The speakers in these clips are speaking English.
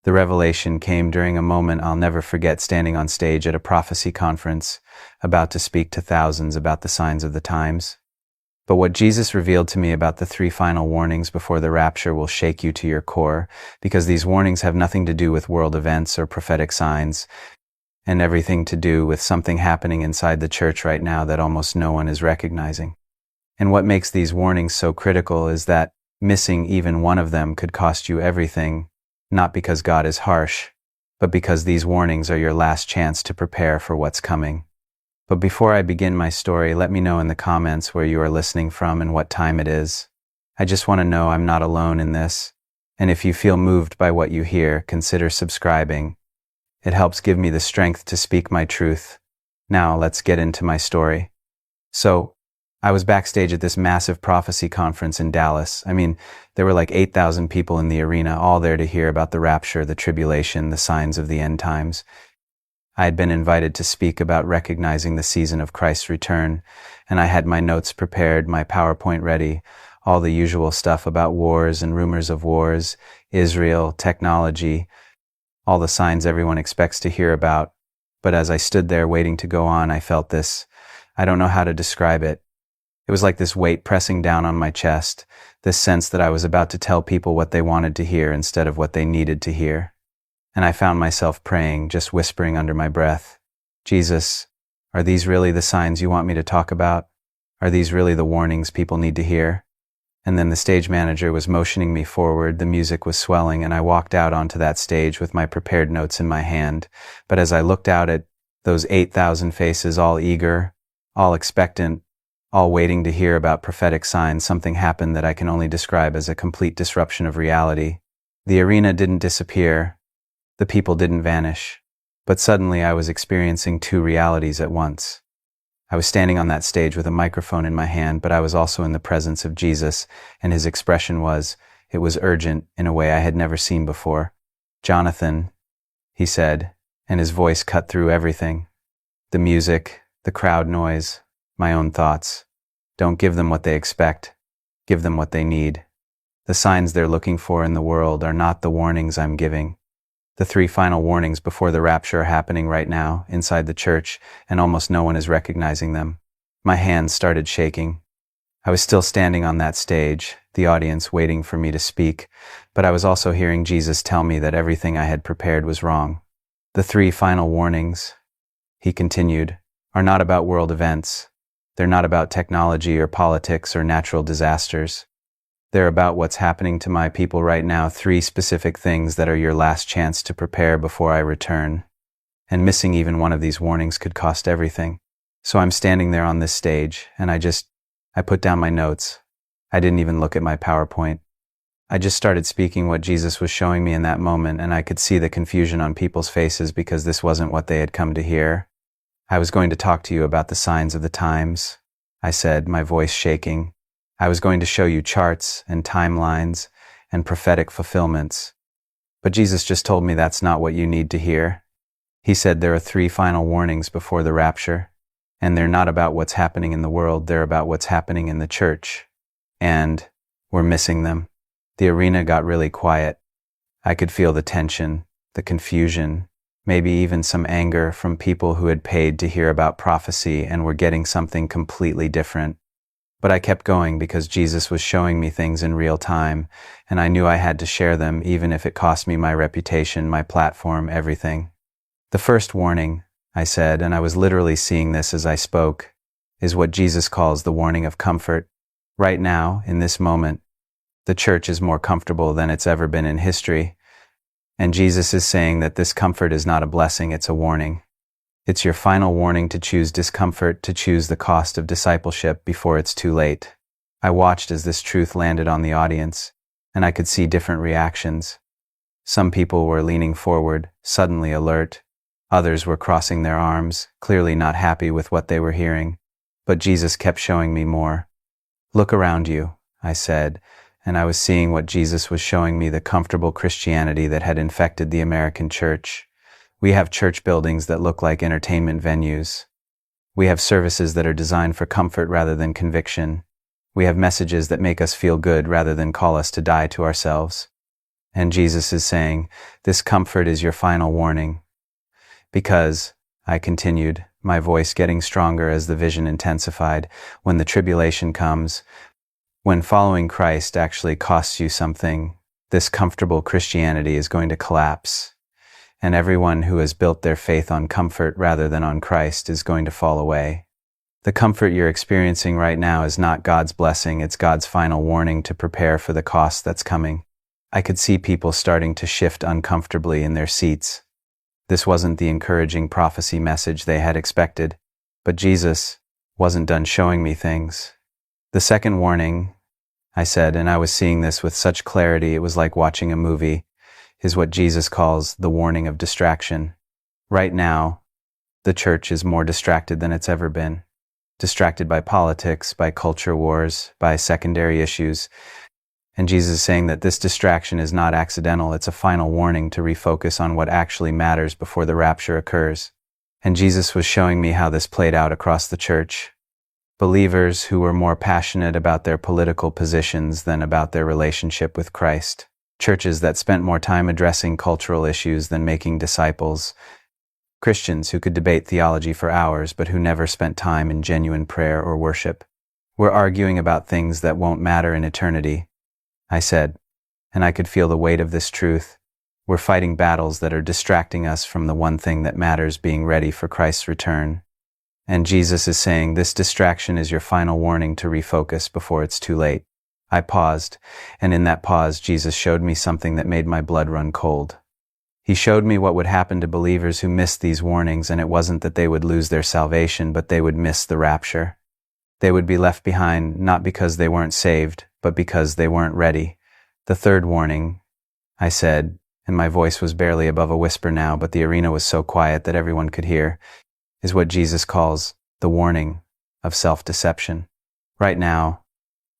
The revelation came during a moment I'll never forget, standing on stage at a prophecy conference, about to speak to thousands about the signs of the times. But what Jesus revealed to me about the 3 final warnings before the rapture will shake you to your core, because these warnings have nothing to do with world events or prophetic signs, and everything to do with something happening inside the church right now that almost no one is recognizing. And what makes these warnings so critical is that missing even one of them could cost you everything, not because God is harsh, but because these warnings are your last chance to prepare for what's coming. But before I begin my story, let me know in the comments where you are listening from and what time it is. I just want to know I'm not alone in this. And if you feel moved by what you hear, consider subscribing. It helps give me the strength to speak my truth. Now let's get into my story. So, I was backstage at this massive prophecy conference in Dallas. There were like 8,000 people in the arena, all there to hear about the rapture, the tribulation, the signs of the end times. I had been invited to speak about recognizing the season of Christ's return, and I had my notes prepared, my PowerPoint ready, all the usual stuff about wars and rumors of wars, Israel, technology, all the signs everyone expects to hear about. But as I stood there waiting to go on, I felt this. I don't know how to describe it. It was like this weight pressing down on my chest, this sense that I was about to tell people what they wanted to hear instead of what they needed to hear. And I found myself praying, just whispering under my breath, Jesus, are these really the signs you want me to talk about? Are these really the warnings people need to hear? And then the stage manager was motioning me forward, the music was swelling, and I walked out onto that stage with my prepared notes in my hand. But as I looked out at those 8,000 faces, all eager, all expectant, all waiting to hear about prophetic signs, something happened that I can only describe as a complete disruption of reality. The arena didn't disappear. The people didn't vanish. But suddenly I was experiencing 2 realities at once. I was standing on that stage with a microphone in my hand, but I was also in the presence of Jesus, and his expression was, it was urgent in a way I had never seen before. Jonathan, he said, and his voice cut through everything. The music, the crowd noise, my own thoughts. Don't give them what they expect. Give them what they need. The signs they're looking for in the world are not the warnings I'm giving. The 3 final warnings before the rapture are happening right now, inside the church, and almost no one is recognizing them. My hands started shaking. I was still standing on that stage, the audience waiting for me to speak, but I was also hearing Jesus tell me that everything I had prepared was wrong. The 3 final warnings, he continued, are not about world events. They're not about technology or politics or natural disasters. They're about what's happening to my people right now, 3 specific things that are your last chance to prepare before I return. And missing even one of these warnings could cost everything. So I'm standing there on this stage, and I put down my notes. I didn't even look at my PowerPoint. I just started speaking what Jesus was showing me in that moment, and I could see the confusion on people's faces because this wasn't what they had come to hear. I was going to talk to you about the signs of the times, I said, my voice shaking. I was going to show you charts and timelines and prophetic fulfillments. But Jesus just told me that's not what you need to hear. He said there are 3 final warnings before the rapture, and they're not about what's happening in the world, they're about what's happening in the church. And we're missing them. The arena got really quiet. I could feel the tension, the confusion, maybe even some anger from people who had paid to hear about prophecy and were getting something completely different. But I kept going because Jesus was showing me things in real time, and I knew I had to share them even if it cost me my reputation, my platform, everything. The first warning, I said, and I was literally seeing this as I spoke, is what Jesus calls the warning of comfort. Right now, in this moment, the church is more comfortable than it's ever been in history, and Jesus is saying that this comfort is not a blessing, it's a warning. It's your final warning to choose discomfort, to choose the cost of discipleship before it's too late. I watched as this truth landed on the audience, and I could see different reactions. Some people were leaning forward, suddenly alert. Others were crossing their arms, clearly not happy with what they were hearing. But Jesus kept showing me more. Look around you, I said, and I was seeing what Jesus was showing me, the comfortable Christianity that had infected the American church. We have church buildings that look like entertainment venues. We have services that are designed for comfort rather than conviction. We have messages that make us feel good rather than call us to die to ourselves. And Jesus is saying, this comfort is your final warning. Because, I continued, my voice getting stronger as the vision intensified, when the tribulation comes, when following Christ actually costs you something, this comfortable Christianity is going to collapse. And everyone who has built their faith on comfort rather than on Christ is going to fall away. The comfort you're experiencing right now is not God's blessing, it's God's final warning to prepare for the cost that's coming. I could see people starting to shift uncomfortably in their seats. This wasn't the encouraging prophecy message they had expected, but Jesus wasn't done showing me things. The second warning, I said, and I was seeing this with such clarity it was like watching a movie, is what Jesus calls the warning of distraction. Right now, the church is more distracted than it's ever been. Distracted by politics, by culture wars, by secondary issues. And Jesus is saying that this distraction is not accidental, it's a final warning to refocus on what actually matters before the rapture occurs. And Jesus was showing me how this played out across the church. Believers who were more passionate about their political positions than about their relationship with Christ. Churches that spent more time addressing cultural issues than making disciples. Christians who could debate theology for hours but who never spent time in genuine prayer or worship. We're arguing about things that won't matter in eternity, I said, and I could feel the weight of this truth. We're fighting battles that are distracting us from the one thing that matters, being ready for Christ's return. And Jesus is saying this distraction is your final warning to refocus before it's too late. I paused, and in that pause, Jesus showed me something that made my blood run cold. He showed me what would happen to believers who missed these warnings, and it wasn't that they would lose their salvation, but they would miss the rapture. They would be left behind not because they weren't saved, but because they weren't ready. The third warning, I said, and my voice was barely above a whisper now, but the arena was so quiet that everyone could hear, is what Jesus calls the warning of self-deception. Right now,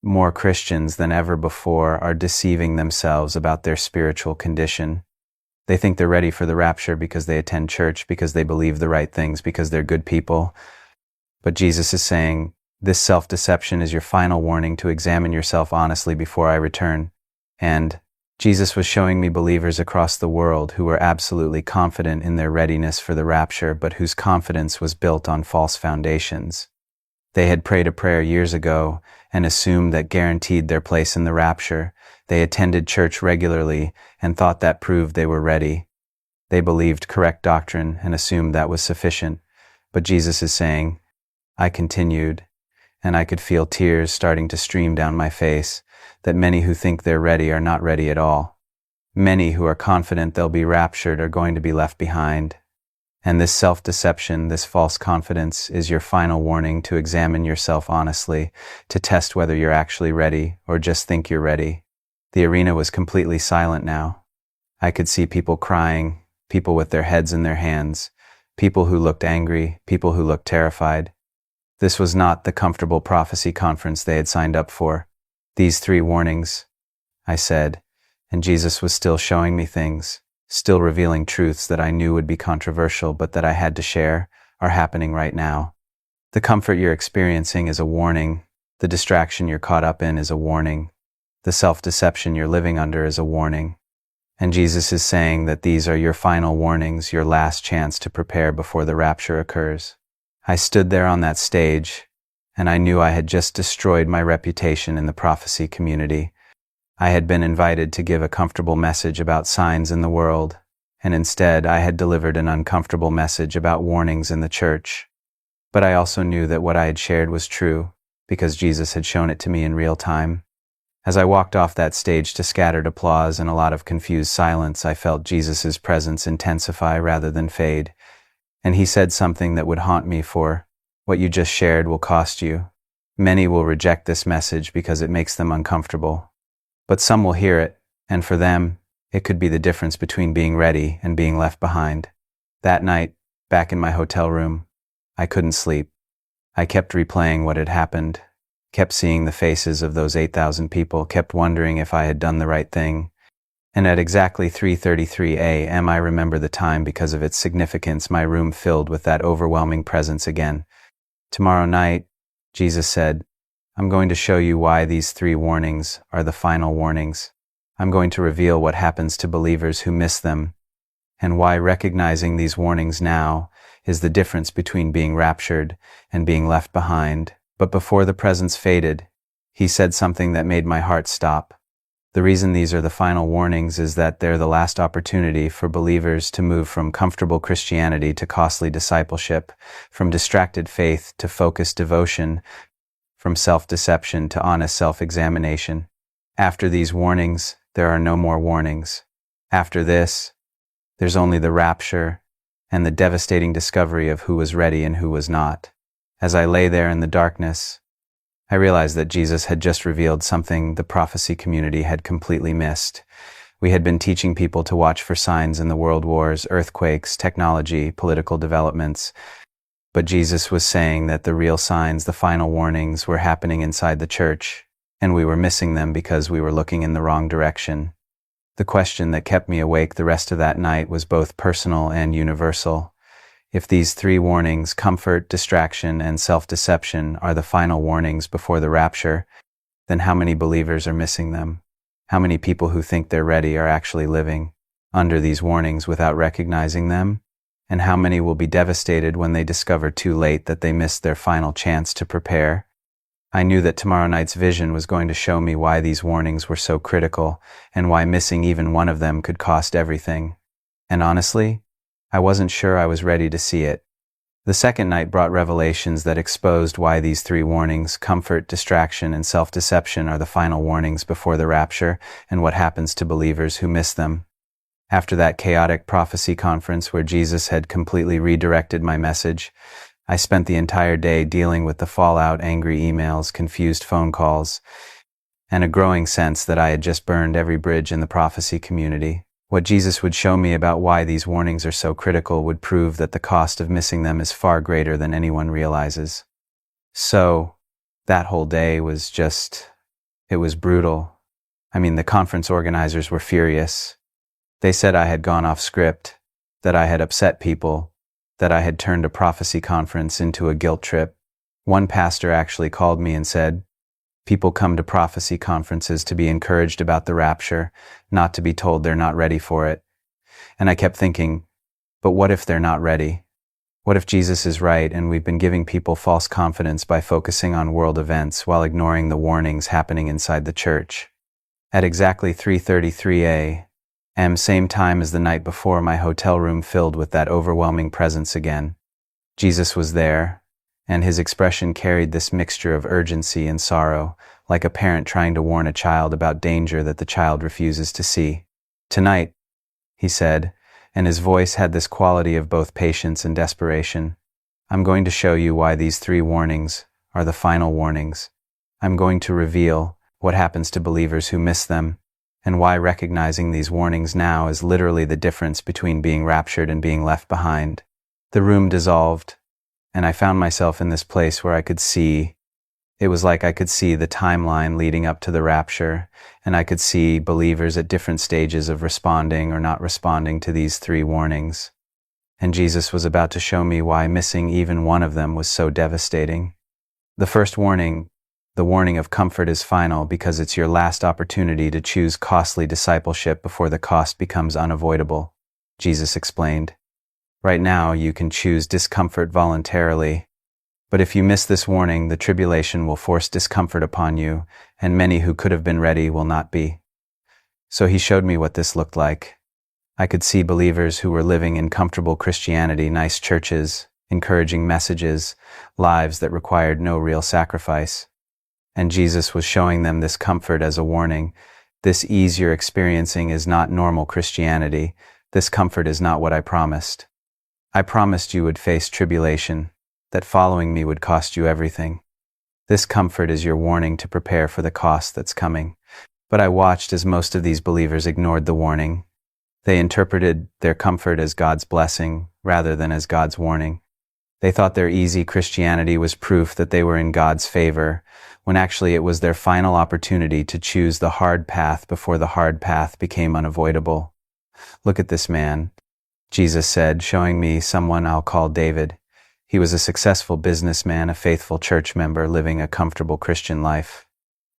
more Christians than ever before are deceiving themselves about their spiritual condition. They think they're ready for the rapture because they attend church, because they believe the right things, because they're good people. But Jesus is saying, this self-deception is your final warning to examine yourself honestly before I return. And Jesus was showing me believers across the world who were absolutely confident in their readiness for the rapture, but whose confidence was built on false foundations. They had prayed a prayer years ago and assumed that guaranteed their place in the rapture. They attended church regularly and thought that proved they were ready. They believed correct doctrine and assumed that was sufficient. But Jesus is saying, I continued, and I could feel tears starting to stream down my face, that many who think they're ready are not ready at all. Many who are confident they'll be raptured are going to be left behind. And this self-deception, this false confidence, is your final warning to examine yourself honestly, to test whether you're actually ready or just think you're ready. The arena was completely silent now. I could see people crying, people with their heads in their hands, people who looked angry, people who looked terrified. This was not the comfortable prophecy conference they had signed up for. These three warnings, I said, and Jesus was still showing me things, still revealing truths that I knew would be controversial but that I had to share, are happening right now. The comfort you're experiencing is a warning. The distraction you're caught up in is a warning. The self-deception you're living under is a warning. And Jesus is saying that these are your final warnings, your last chance to prepare before the rapture occurs. I stood there on that stage, and I knew I had just destroyed my reputation in the prophecy community. I had been invited to give a comfortable message about signs in the world, and instead I had delivered an uncomfortable message about warnings in the church. But I also knew that what I had shared was true, because Jesus had shown it to me in real time. As I walked off that stage to scattered applause and a lot of confused silence, I felt Jesus' presence intensify rather than fade. And he said something that would haunt me for, what you just shared will cost you. Many will reject this message because it makes them uncomfortable. But some will hear it, and for them, it could be the difference between being ready and being left behind. That night, back in my hotel room, I couldn't sleep. I kept replaying what had happened, kept seeing the faces of those 8,000 people, kept wondering if I had done the right thing. And at exactly 3:33 a.m. I remember the time because of its significance, my room filled with that overwhelming presence again. Tomorrow night, Jesus said, I'm going to show you why these three warnings are the final warnings. I'm going to reveal what happens to believers who miss them, and why recognizing these warnings now is the difference between being raptured and being left behind. But before the presence faded, he said something that made my heart stop. The reason these are the final warnings is that they're the last opportunity for believers to move from comfortable Christianity to costly discipleship, from distracted faith to focused devotion, from self-deception to honest self-examination. After these warnings, there are no more warnings. After this, there's only the rapture and the devastating discovery of who was ready and who was not. As I lay there in the darkness, I realized that Jesus had just revealed something the prophecy community had completely missed. We had been teaching people to watch for signs in the world wars, earthquakes, technology, political developments. But Jesus was saying that the real signs, the final warnings, were happening inside the church, and we were missing them because we were looking in the wrong direction. The question that kept me awake the rest of that night was both personal and universal. If these three warnings, comfort, distraction, and self-deception, are the final warnings before the rapture, then how many believers are missing them? How many people who think they're ready are actually living under these warnings without recognizing them? And how many will be devastated when they discover too late that they missed their final chance to prepare? I knew that tomorrow night's vision was going to show me why these warnings were so critical, and why missing even one of them could cost everything. And honestly, I wasn't sure I was ready to see it. The second night brought revelations that exposed why these three warnings, comfort, distraction, and self-deception, are the final warnings before the rapture, and what happens to believers who miss them. After that chaotic prophecy conference where Jesus had completely redirected my message, I spent the entire day dealing with the fallout, angry emails, confused phone calls, and a growing sense that I had just burned every bridge in the prophecy community. What Jesus would show me about why these warnings are so critical would prove that the cost of missing them is far greater than anyone realizes. So, that whole day was it was brutal. The conference organizers were furious. They said I had gone off script, that I had upset people, that I had turned a prophecy conference into a guilt trip. One pastor actually called me and said, "People come to prophecy conferences to be encouraged about the rapture, not to be told they're not ready for it." And I kept thinking, but what if they're not ready? What if Jesus is right and we've been giving people false confidence by focusing on world events while ignoring the warnings happening inside the church? At exactly 3:33 a.m., same time as the night before, my hotel room filled with that overwhelming presence again. Jesus was there, and his expression carried this mixture of urgency and sorrow, like a parent trying to warn a child about danger that the child refuses to see. "Tonight," he said, and his voice had this quality of both patience and desperation, "I'm going to show you why these three warnings are the final warnings. I'm going to reveal what happens to believers who miss them, and why recognizing these warnings now is literally the difference between being raptured and being left behind." The room dissolved, and I found myself in this place where it was like I could see the timeline leading up to the rapture, and I could see believers at different stages of responding or not responding to these three warnings. And Jesus was about to show me why missing even one of them was so devastating. The first warning, the warning of comfort, is final because it's your last opportunity to choose costly discipleship before the cost becomes unavoidable, Jesus explained. Right now, you can choose discomfort voluntarily, but if you miss this warning, the tribulation will force discomfort upon you, and many who could have been ready will not be. So he showed me what this looked like. I could see believers who were living in comfortable Christianity, nice churches, encouraging messages, lives that required no real sacrifice. And Jesus was showing them this comfort as a warning. This ease you're experiencing is not normal Christianity. This comfort is not what I promised. I promised you would face tribulation, that following me would cost you everything. This comfort is your warning to prepare for the cost that's coming. But I watched as most of these believers ignored the warning. They interpreted their comfort as God's blessing rather than as God's warning. They thought their easy Christianity was proof that they were in God's favor, when actually it was their final opportunity to choose the hard path before the hard path became unavoidable. "Look at this man," Jesus said, showing me someone I'll call David. He was a successful businessman, a faithful church member, living a comfortable Christian life.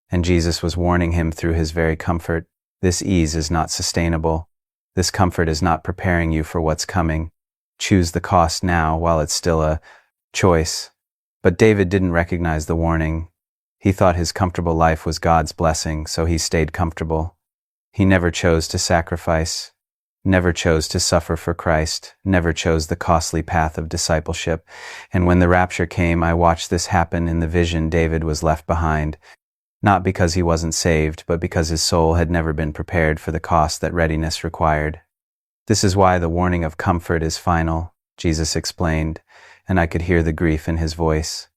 And Jesus was warning him through his very comfort. This ease is not sustainable. This comfort is not preparing you for what's coming. Choose the cost now while it's still a choice. But David didn't recognize the warning. He thought his comfortable life was God's blessing, so he stayed comfortable. He never chose to sacrifice, never chose to suffer for Christ, never chose the costly path of discipleship. And when the rapture came, I watched this happen in the vision. David was left behind, not because he wasn't saved, but because his soul had never been prepared for the cost that readiness required. This is why the warning of comfort is final, Jesus explained, and I could hear the grief in his voice.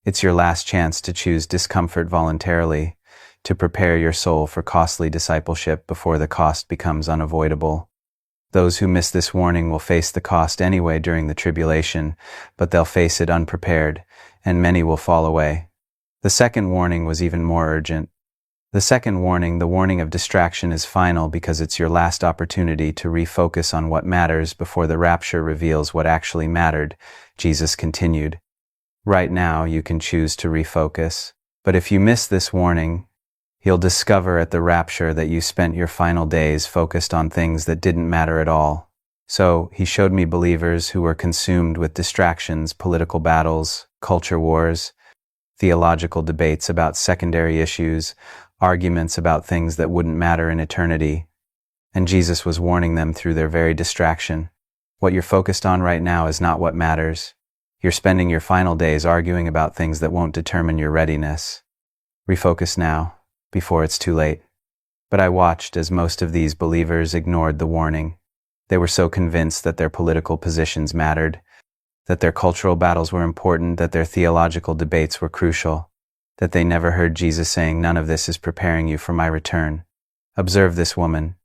It's your last chance to choose discomfort voluntarily, to prepare your soul for costly discipleship before the cost becomes unavoidable. Those who miss this warning will face the cost anyway during the tribulation, but they'll face it unprepared, and many will fall away. The second warning was even more urgent. The second warning, the warning of distraction, is final because it's your last opportunity to refocus on what matters before the rapture reveals what actually mattered. Jesus continued, "Right now you can choose to refocus, but if you miss this warning, you'll discover at the rapture that you spent your final days focused on things that didn't matter at all." So he showed me believers who were consumed with distractions, political battles, culture wars, theological debates about secondary issues, arguments about things that wouldn't matter in eternity. And Jesus was warning them through their very distraction. What you're focused on right now is not what matters. You're spending your final days arguing about things that won't determine your readiness. Refocus now, before it's too late. But I watched as most of these believers ignored the warning. They were so convinced that their political positions mattered, that their cultural battles were important, that their theological debates were crucial, that they never heard Jesus saying, "None of this is preparing you for my return." Observe this woman,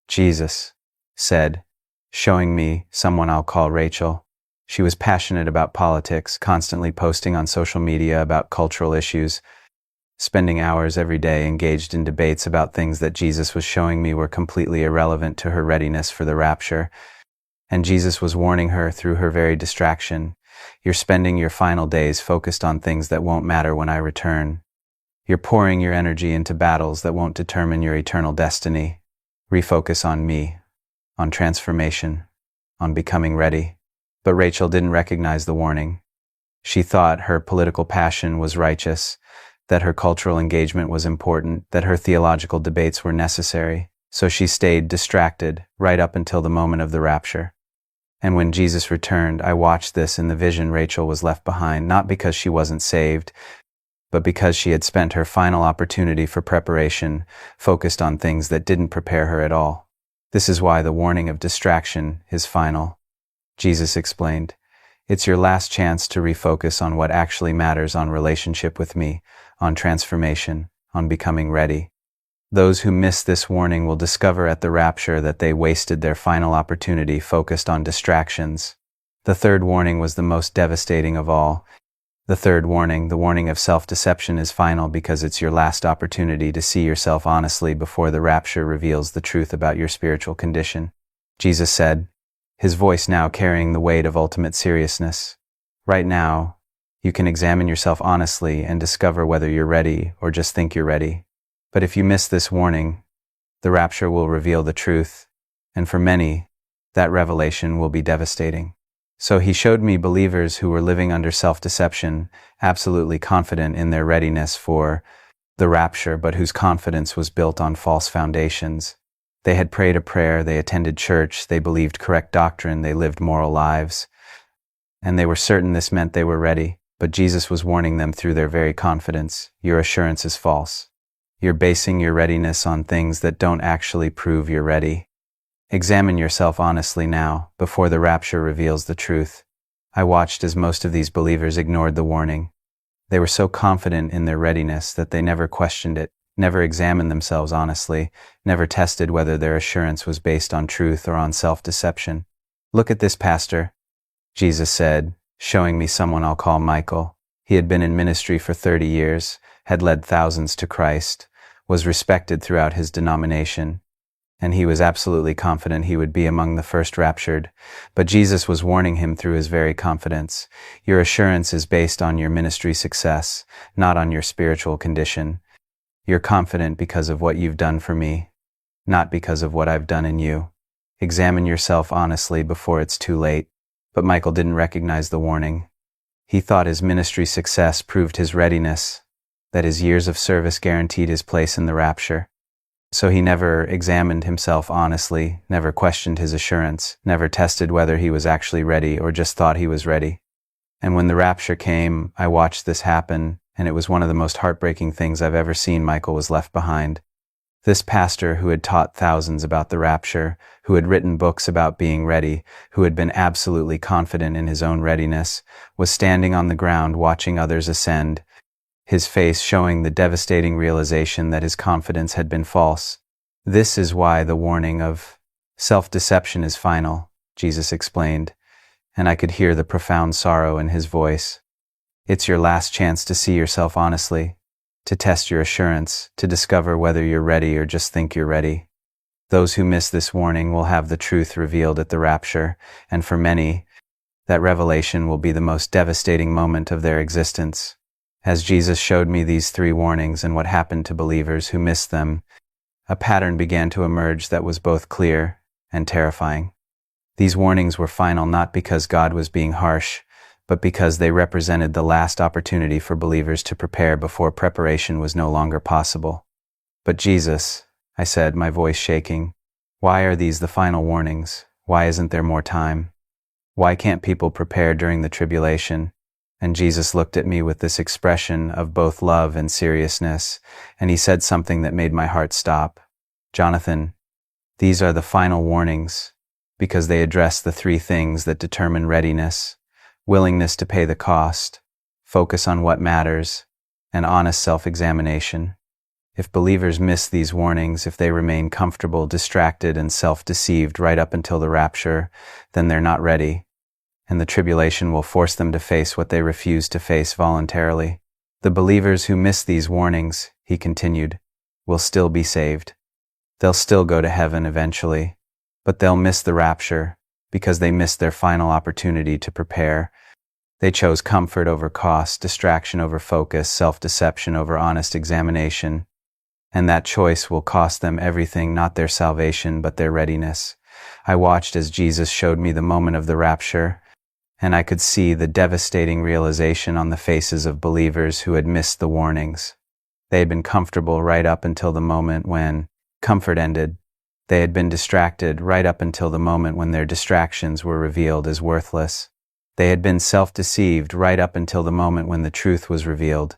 Jesus said, showing me someone I'll call Rachel. She was passionate about politics, constantly posting on social media about cultural issues, spending hours every day engaged in debates about things that Jesus was showing me were completely irrelevant to her readiness for the rapture. And Jesus was warning her through her very distraction. You're spending your final days focused on things that won't matter when I return. You're pouring your energy into battles that won't determine your eternal destiny. Refocus on me, on transformation, on becoming ready. But Rachel didn't recognize the warning. She thought her political passion was righteous, that her cultural engagement was important, that her theological debates were necessary. So she stayed distracted right up until the moment of the rapture. And when Jesus returned, I watched this in the vision. Rachel was left behind, not because she wasn't saved, but because she had spent her final opportunity for preparation focused on things that didn't prepare her at all. This is why the warning of distraction is final. Jesus explained, "It's your last chance to refocus on what actually matters, on relationship with me, on transformation, on becoming ready." Those who miss this warning will discover at the rapture that they wasted their final opportunity focused on distractions. The third warning was the most devastating of all. The third warning, the warning of self-deception, is final because it's your last opportunity to see yourself honestly before the rapture reveals the truth about your spiritual condition. Jesus said, his voice now carrying the weight of ultimate seriousness, "Right now, you can examine yourself honestly and discover whether you're ready or just think you're ready. But if you miss this warning, the rapture will reveal the truth, and for many, that revelation will be devastating." So he showed me believers who were living under self-deception, absolutely confident in their readiness for the rapture, but whose confidence was built on false foundations. They had prayed a prayer, they attended church, they believed correct doctrine, they lived moral lives, and they were certain this meant they were ready. But Jesus was warning them through their very confidence, your assurance is false. You're basing your readiness on things that don't actually prove you're ready. Examine yourself honestly now, before the rapture reveals the truth. I watched as most of these believers ignored the warning. They were so confident in their readiness that they never questioned it, never examined themselves honestly, never tested whether their assurance was based on truth or on self-deception. "Look at this pastor," Jesus said, showing me someone I'll call Michael. He had been in ministry for 30 years, had led thousands to Christ, was respected throughout his denomination, and he was absolutely confident he would be among the first raptured. But Jesus was warning him through his very confidence. Your assurance is based on your ministry success, not on your spiritual condition. You're confident because of what you've done for me. not because of what I've done in you. Examine yourself honestly before it's too late. But Michael didn't recognize the warning. He thought his ministry success proved his readiness, that his years of service guaranteed his place in the rapture. So he never examined himself honestly, never questioned his assurance, never tested whether he was actually ready or just thought he was ready. And when the rapture came, I watched this happen, and it was one of the most heartbreaking things I've ever seen. Michael was left behind. This pastor who had taught thousands about the rapture, who had written books about being ready, who had been absolutely confident in his own readiness, was standing on the ground watching others ascend, his face showing the devastating realization that his confidence had been false. This is why the warning of self-deception is final, Jesus explained, and I could hear the profound sorrow in his voice. It's your last chance to see yourself honestly, to test your assurance, to discover whether you're ready or just think you're ready. Those who miss this warning will have the truth revealed at the rapture, and for many, that revelation will be the most devastating moment of their existence. As Jesus showed me these 3 warnings and what happened to believers who missed them, a pattern began to emerge that was both clear and terrifying. These warnings were final not because God was being harsh, but because they represented the last opportunity for believers to prepare before preparation was no longer possible. But Jesus, I said, my voice shaking, why are these the final warnings? Why isn't there more time? Why can't people prepare during the tribulation? And Jesus looked at me with this expression of both love and seriousness, and he said something that made my heart stop. Jonathan, these are the final warnings, because they address the 3 things that determine readiness: willingness to pay the cost, focus on what matters, and honest self-examination. If believers miss these warnings, if they remain comfortable, distracted, and self-deceived right up until the rapture, then they're not ready, and the tribulation will force them to face what they refuse to face voluntarily. The believers who miss these warnings, he continued, will still be saved. They'll still go to heaven eventually, but they'll miss the rapture because they missed their final opportunity to prepare. They chose comfort over cost, distraction over focus, self-deception over honest examination, and that choice will cost them everything, not their salvation, but their readiness. I watched as Jesus showed me the moment of the rapture, and I could see the devastating realization on the faces of believers who had missed the warnings. They had been comfortable right up until the moment when comfort ended. They had been distracted right up until the moment when their distractions were revealed as worthless. They had been self-deceived right up until the moment when the truth was revealed.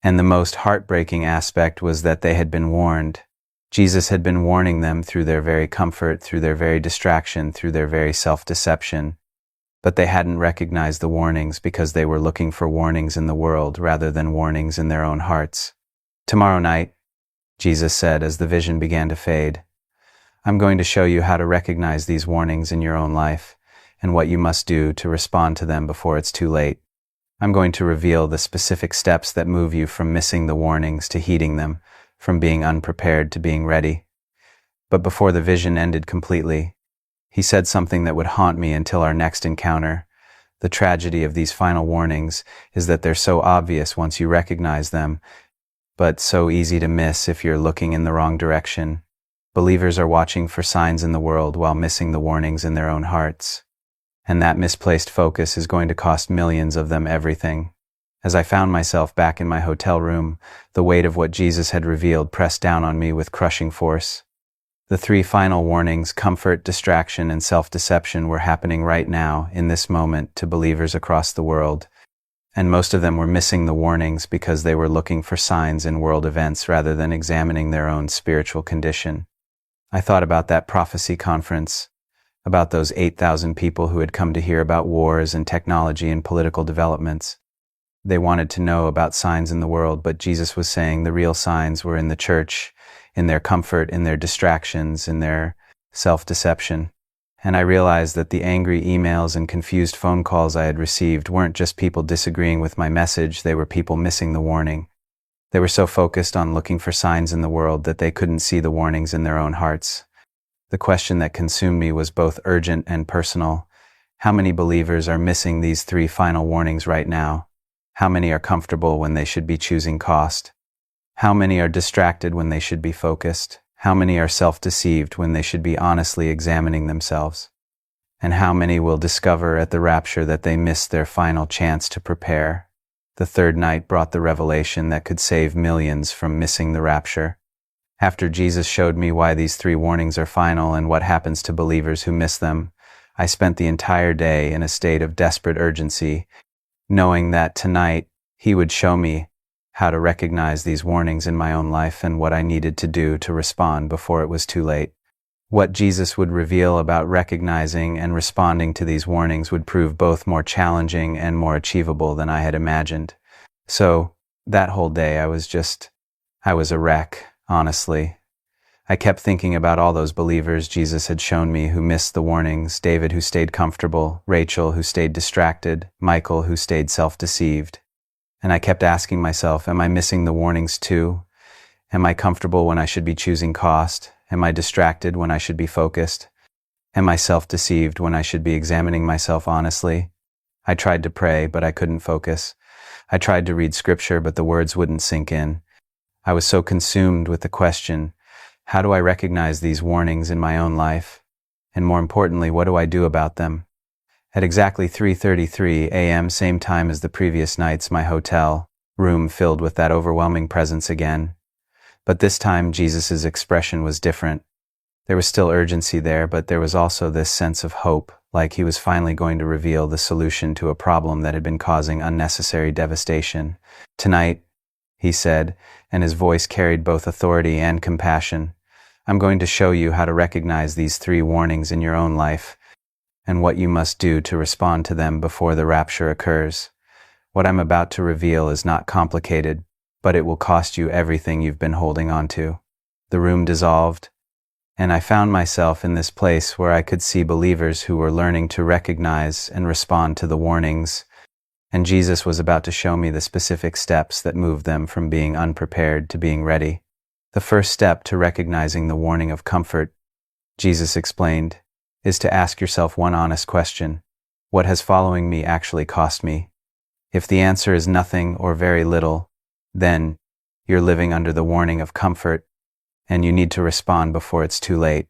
And the most heartbreaking aspect was that they had been warned. Jesus had been warning them through their very comfort, through their very distraction, through their very self-deception. But they hadn't recognized the warnings because they were looking for warnings in the world rather than warnings in their own hearts. Tomorrow night, Jesus said as the vision began to fade, I'm going to show you how to recognize these warnings in your own life and what you must do to respond to them before it's too late. I'm going to reveal the specific steps that move you from missing the warnings to heeding them, from being unprepared to being ready. But before the vision ended completely, he said something that would haunt me until our next encounter. The tragedy of these final warnings is that they're so obvious once you recognize them, but so easy to miss if you're looking in the wrong direction. Believers are watching for signs in the world while missing the warnings in their own hearts. And that misplaced focus is going to cost millions of them everything. As I found myself back in my hotel room, the weight of what Jesus had revealed pressed down on me with crushing force. The 3 final warnings, comfort, distraction, and self-deception, were happening right now, in this moment, to believers across the world. And most of them were missing the warnings because they were looking for signs in world events rather than examining their own spiritual condition. I thought about that prophecy conference, about those 8,000 people who had come to hear about wars and technology and political developments. They wanted to know about signs in the world, but Jesus was saying the real signs were in the church, in their comfort, in their distractions, in their self-deception. And I realized that the angry emails and confused phone calls I had received weren't just people disagreeing with my message, they were people missing the warning. They were so focused on looking for signs in the world that they couldn't see the warnings in their own hearts. The question that consumed me was both urgent and personal. How many believers are missing these 3 final warnings right now? How many are comfortable when they should be choosing cost? How many are distracted when they should be focused? How many are self-deceived when they should be honestly examining themselves? And how many will discover at the rapture that they missed their final chance to prepare? The third night brought the revelation that could save millions from missing the rapture. After Jesus showed me why these 3 warnings are final and what happens to believers who miss them, I spent the entire day in a state of desperate urgency, knowing that tonight He would show me how to recognize these warnings in my own life and what I needed to do to respond before it was too late. What Jesus would reveal about recognizing and responding to these warnings would prove both more challenging and more achievable than I had imagined. So, that whole day I was a wreck, honestly. I kept thinking about all those believers Jesus had shown me who missed the warnings, David who stayed comfortable, Rachel who stayed distracted, Michael who stayed self-deceived. And I kept asking myself, am I missing the warnings too? Am I comfortable when I should be choosing cost? Am I distracted when I should be focused? Am I self-deceived when I should be examining myself honestly? I tried to pray, but I couldn't focus. I tried to read scripture, but the words wouldn't sink in. I was so consumed with the question, how do I recognize these warnings in my own life? And more importantly, what do I do about them? At exactly 3:33 a.m., same time as the previous nights, my hotel room filled with that overwhelming presence again. But this time, Jesus' expression was different. There was still urgency there, but there was also this sense of hope, like He was finally going to reveal the solution to a problem that had been causing unnecessary devastation. Tonight, He said, and His voice carried both authority and compassion, I'm going to show you how to recognize these 3 warnings in your own life, and what you must do to respond to them before the rapture occurs. What I'm about to reveal is not complicated, but it will cost you everything you've been holding on to. The room dissolved, and I found myself in this place where I could see believers who were learning to recognize and respond to the warnings, and Jesus was about to show me the specific steps that moved them from being unprepared to being ready. The first step to recognizing the warning of comfort, Jesus explained, is to ask yourself one honest question. What has following me actually cost me? If the answer is nothing or very little, then you're living under the warning of comfort, and you need to respond before it's too late.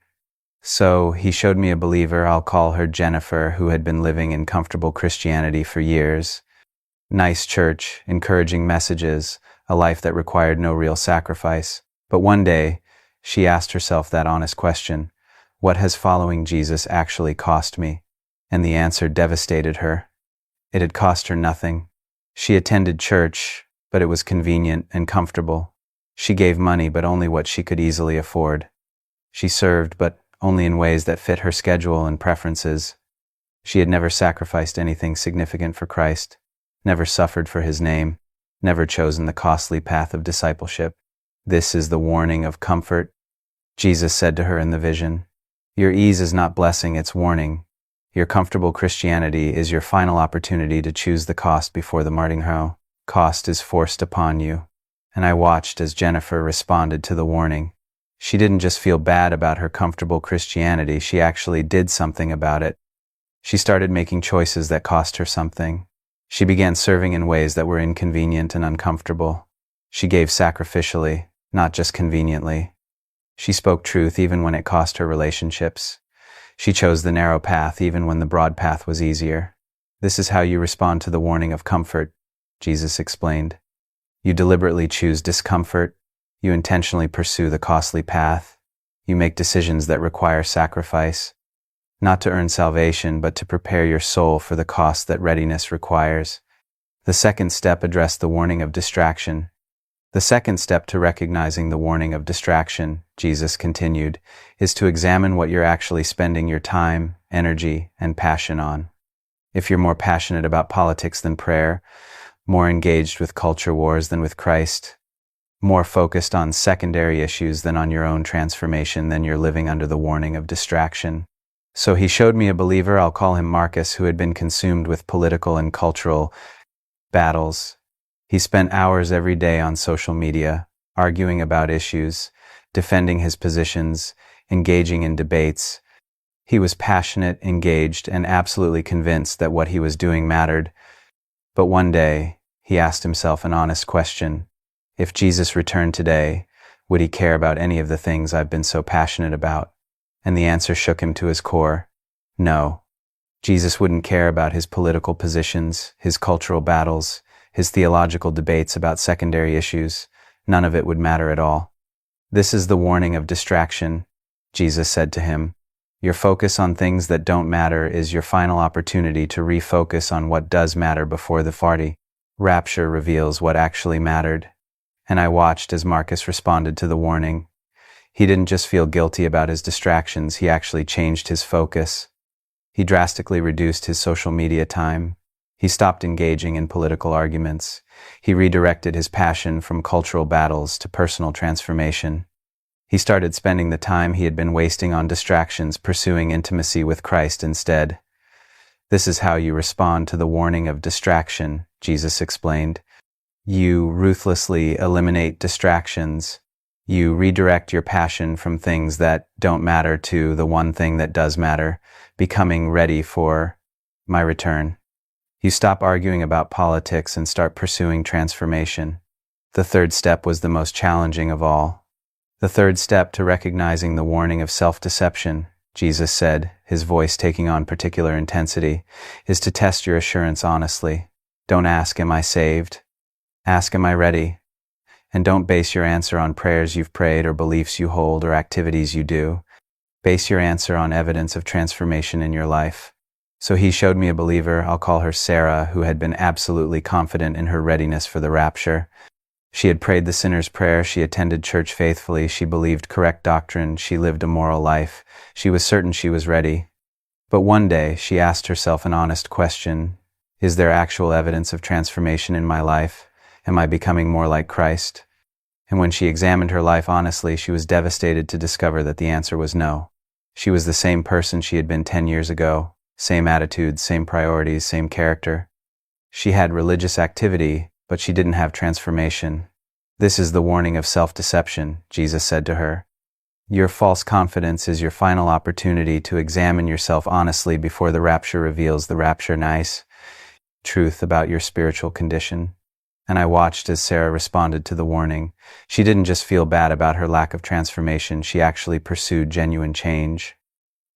So He showed me a believer, I'll call her Jennifer, who had been living in comfortable Christianity for years. Nice church, encouraging messages, a life that required no real sacrifice. But one day, she asked herself that honest question, what has following Jesus actually cost me? And the answer devastated her. It had cost her nothing. She attended church, but it was convenient and comfortable. She gave money, but only what she could easily afford. She served, but only in ways that fit her schedule and preferences. She had never sacrificed anything significant for Christ, never suffered for His name, never chosen the costly path of discipleship. This is the warning of comfort. Jesus said to her in the vision, your ease is not blessing, it's warning. Your comfortable Christianity is your final opportunity to choose the cost before the martyrdom. Cost is forced upon you. And I watched as Jennifer responded to the warning. She didn't just feel bad about her comfortable Christianity, she actually did something about it. She started making choices that cost her something. She began serving in ways that were inconvenient and uncomfortable. She gave sacrificially, not just conveniently. She spoke truth even when it cost her relationships. She chose the narrow path even when the broad path was easier. This is how you respond to the warning of comfort, Jesus explained. You deliberately choose discomfort. You intentionally pursue the costly path. You make decisions that require sacrifice, not to earn salvation, but to prepare your soul for the cost that readiness requires. The second step addressed the warning of distraction. The second step to recognizing the warning of distraction, Jesus continued, is to examine what you're actually spending your time, energy, and passion on. If you're more passionate about politics than prayer, more engaged with culture wars than with Christ, more focused on secondary issues than on your own transformation, then you're living under the warning of distraction. So He showed me a believer, I'll call him Marcus, who had been consumed with political and cultural battles. He spent hours every day on social media, arguing about issues, defending his positions, engaging in debates. He was passionate, engaged, and absolutely convinced that what he was doing mattered. But one day, he asked himself an honest question. If Jesus returned today, Would he care about any of the things I've been so passionate about? And the answer shook him to his core. No. Jesus wouldn't care about his political positions, his cultural battles, his theological debates about secondary issues. None of it would matter at all. This is the warning of distraction, Jesus said to him. Your focus on things that don't matter is your final opportunity to refocus on what does matter before the party. Rapture reveals what actually mattered. And I watched as Marcus responded to the warning. He didn't just feel guilty about his distractions, he actually changed his focus. He drastically reduced his social media time. He stopped engaging in political arguments. He redirected his passion from cultural battles to personal transformation. He started spending the time he had been wasting on distractions pursuing intimacy with Christ instead. This is how you respond to the warning of distraction, Jesus explained. You ruthlessly eliminate distractions. You redirect your passion from things that don't matter to the one thing that does matter, becoming ready for my return. You stop arguing about politics and start pursuing transformation. The third step was the most challenging of all. The third step to recognizing the warning of self-deception, Jesus said, his voice taking on particular intensity, is to test your assurance honestly. Don't ask, am I saved? Ask, am I ready? And don't base your answer on prayers you've prayed or beliefs you hold or activities you do. Base your answer on evidence of transformation in your life. So he showed me a believer, I'll call her Sarah, who had been absolutely confident in her readiness for the rapture. She had prayed the sinner's prayer, she attended church faithfully, she believed correct doctrine, she lived a moral life. She was certain she was ready. But one day, she asked herself an honest question. Is there actual evidence of transformation in my life? Am I becoming more like Christ? And when she examined her life honestly, she was devastated to discover that the answer was no. She was the same person she had been 10 years ago, same attitudes, same priorities, same character. She had religious activity, but she didn't have transformation. This is the warning of self-deception, Jesus said to her. Your false confidence is your final opportunity to examine yourself honestly before the rapture reveals the rapture nice truth about your spiritual condition. And I watched as Sarah responded to the warning. She didn't just feel bad about her lack of transformation, she actually pursued genuine change.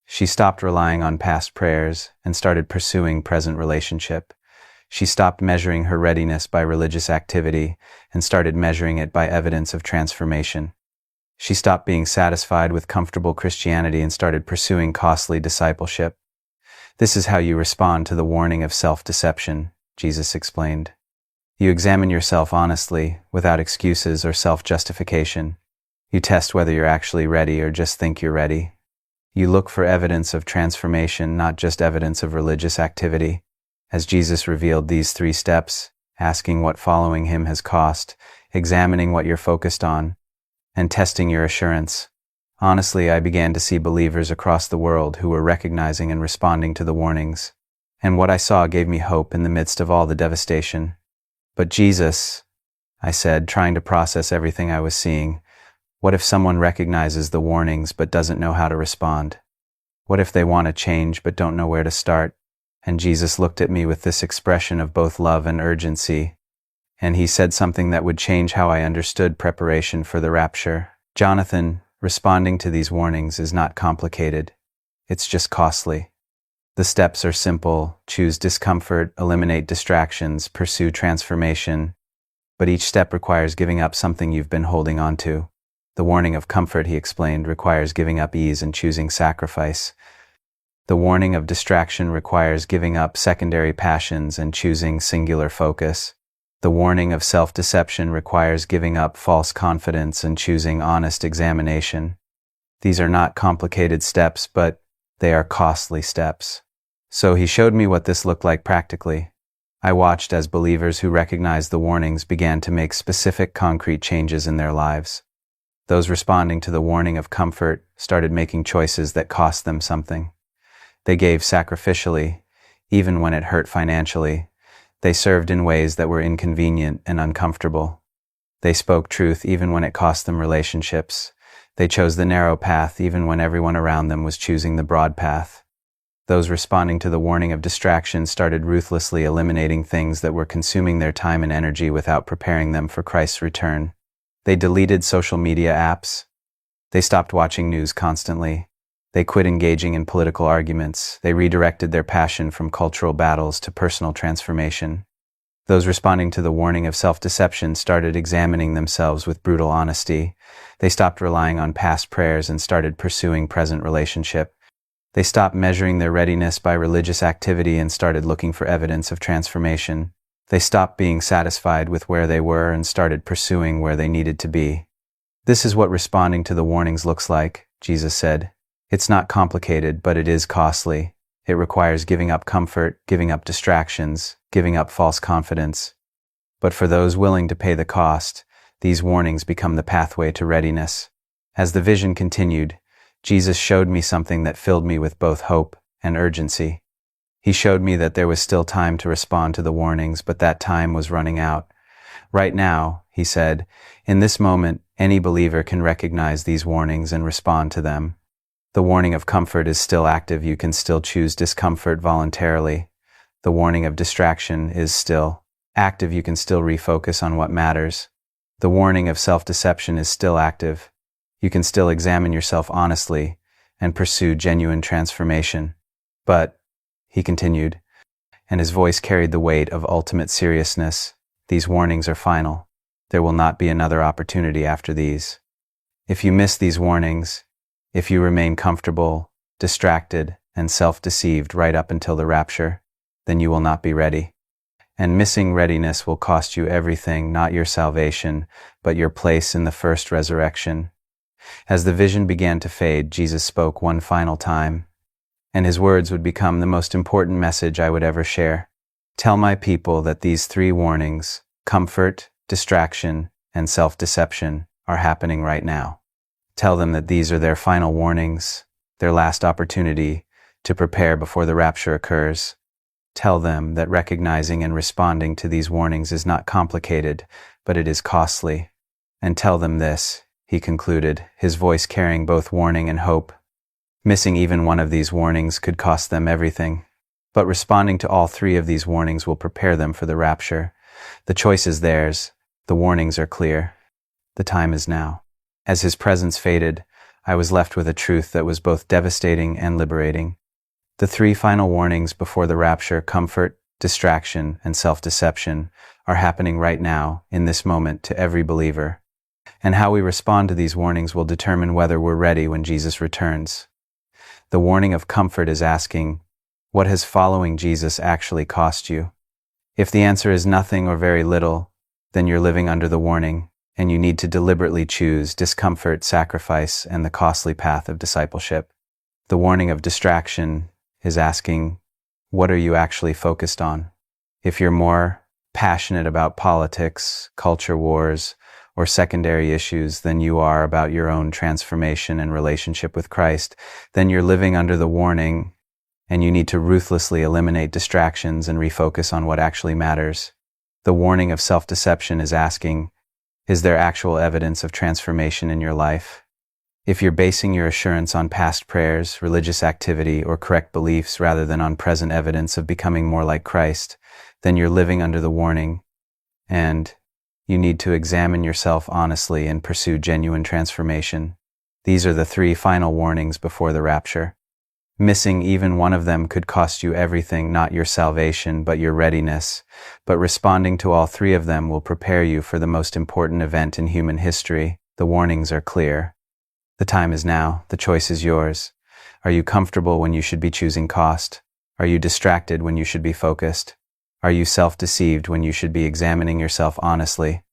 She stopped relying on past prayers and started pursuing present relationship. She stopped measuring her readiness by religious activity and started measuring it by evidence of transformation. She stopped being satisfied with comfortable Christianity and started pursuing costly discipleship. This is how you respond to the warning of self-deception, Jesus explained. You examine yourself honestly, without excuses or self-justification. You test whether you're actually ready or just think you're ready. You look for evidence of transformation, not just evidence of religious activity. As Jesus revealed these 3 steps, asking what following him has cost, examining what you're focused on, and testing your assurance. Honestly, I began to see believers across the world who were recognizing and responding to the warnings. And what I saw gave me hope in the midst of all the devastation. But Jesus, I said, trying to process everything I was seeing, what if someone recognizes the warnings but doesn't know how to respond? What if they want to change but don't know where to start? And Jesus looked at me with this expression of both love and urgency. And he said something that would change how I understood preparation for the rapture. Jonathan, responding to these warnings is not complicated. It's just costly. The steps are simple: choose discomfort, eliminate distractions, pursue transformation. But each step requires giving up something you've been holding on to. The warning of comfort, he explained, requires giving up ease and choosing sacrifice. The warning of distraction requires giving up secondary passions and choosing singular focus. The warning of self-deception requires giving up false confidence and choosing honest examination. These are not complicated steps, but they are costly steps. So he showed me what this looked like practically. I watched as believers who recognized the warnings began to make specific, concrete changes in their lives. Those responding to the warning of comfort started making choices that cost them something. They gave sacrificially, even when it hurt financially. They served in ways that were inconvenient and uncomfortable. They spoke truth even when it cost them relationships. They chose the narrow path even when everyone around them was choosing the broad path. Those responding to the warning of distraction started ruthlessly eliminating things that were consuming their time and energy without preparing them for Christ's return. They deleted social media apps. They stopped watching news constantly. They quit engaging in political arguments. They redirected their passion from cultural battles to personal transformation. Those responding to the warning of self-deception started examining themselves with brutal honesty. They stopped relying on past prayers and started pursuing present relationship. They stopped measuring their readiness by religious activity and started looking for evidence of transformation. They stopped being satisfied with where they were and started pursuing where they needed to be. This is what responding to the warnings looks like, Jesus said. It's not complicated, but it is costly. It requires giving up comfort, giving up distractions, giving up false confidence. But for those willing to pay the cost, these warnings become the pathway to readiness. As the vision continued, Jesus showed me something that filled me with both hope and urgency. He showed me that there was still time to respond to the warnings, but that time was running out. Right now, he said, in this moment, any believer can recognize these warnings and respond to them. The warning of comfort is still active. You can still choose discomfort voluntarily. The warning of distraction is still active. You can still refocus on what matters. The warning of self-deception is still active. You can still examine yourself honestly and pursue genuine transformation. But, he continued, and his voice carried the weight of ultimate seriousness, these warnings are final. There will not be another opportunity after these. If you miss these warnings, if you remain comfortable, distracted, and self-deceived right up until the rapture, then you will not be ready. And missing readiness will cost you everything, not your salvation, but your place in the first resurrection. As the vision began to fade, Jesus spoke one final time, and his words would become the most important message I would ever share. Tell my people that these three warnings, comfort, distraction, and self-deception, are happening right now. Tell them that these are their final warnings, their last opportunity to prepare before the rapture occurs. Tell them that recognizing and responding to these warnings is not complicated, but it is costly. And tell them this, he concluded, his voice carrying both warning and hope. Missing even one of these warnings could cost them everything. But responding to all three of these warnings will prepare them for the rapture. The choice is theirs. The warnings are clear. The time is now. As his presence faded, I was left with a truth that was both devastating and liberating. The three final warnings before the rapture, comfort, distraction, and self-deception, are happening right now, in this moment, to every believer. And how we respond to these warnings will determine whether we're ready when Jesus returns. The warning of comfort is asking, what has following Jesus actually cost you? If the answer is nothing or very little, then you're living under the warning, and you need to deliberately choose discomfort, sacrifice, and the costly path of discipleship. The warning of distraction is asking, what are you actually focused on? If you're more passionate about politics, culture wars, or secondary issues than you are about your own transformation and relationship with Christ, then you're living under the warning, and you need to ruthlessly eliminate distractions and refocus on what actually matters. The warning of self-deception is asking, is there actual evidence of transformation in your life? If you're basing your assurance on past prayers, religious activity, or correct beliefs rather than on present evidence of becoming more like Christ, then you're living under the warning, and you need to examine yourself honestly and pursue genuine transformation. These are the three final warnings before the rapture. Missing even one of them could cost you everything, not your salvation, but your readiness. But responding to all three of them will prepare you for the most important event in human history. The warnings are clear. The time is now. The choice is yours. Are you comfortable when you should be choosing cost? Are you distracted when you should be focused? Are you self-deceived when you should be examining yourself honestly?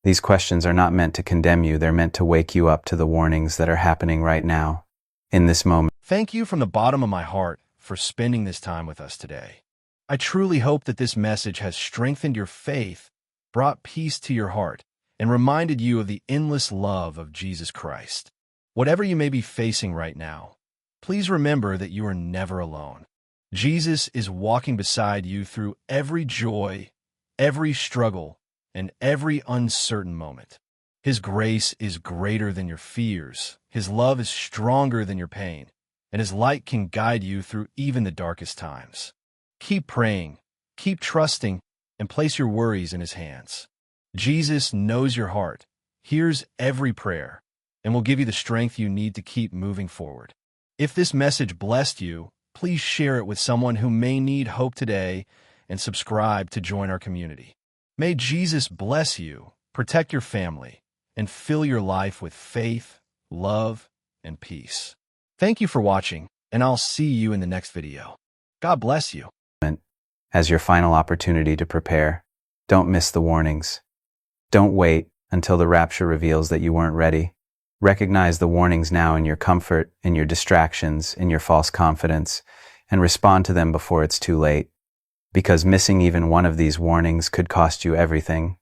These questions are not meant to condemn you. They're meant to wake you up to the warnings that are happening right now, in this moment. Thank you from the bottom of my heart for spending this time with us today. I truly hope that this message has strengthened your faith, brought peace to your heart, and reminded you of the endless love of Jesus Christ. Whatever you may be facing right now, please remember that you are never alone. Jesus is walking beside you through every joy, every struggle, and every uncertain moment. His grace is greater than your fears. His love is stronger than your pain, and His light can guide you through even the darkest times. Keep praying, keep trusting, and place your worries in His hands. Jesus knows your heart, hears every prayer and will give you the strength you need to keep moving forward. If this message blessed you, please share it with someone who may need hope today and subscribe to join our community. May Jesus bless you, protect your family, and fill your life with faith, love, and peace. Thank you for watching, and I'll see you in the next video. God bless you. As your final opportunity to prepare, don't miss the warnings. Don't wait until the rapture reveals that you weren't ready. Recognize the warnings now in your comfort, in your distractions, in your false confidence, and respond to them before it's too late. Because missing even one of these warnings could cost you everything.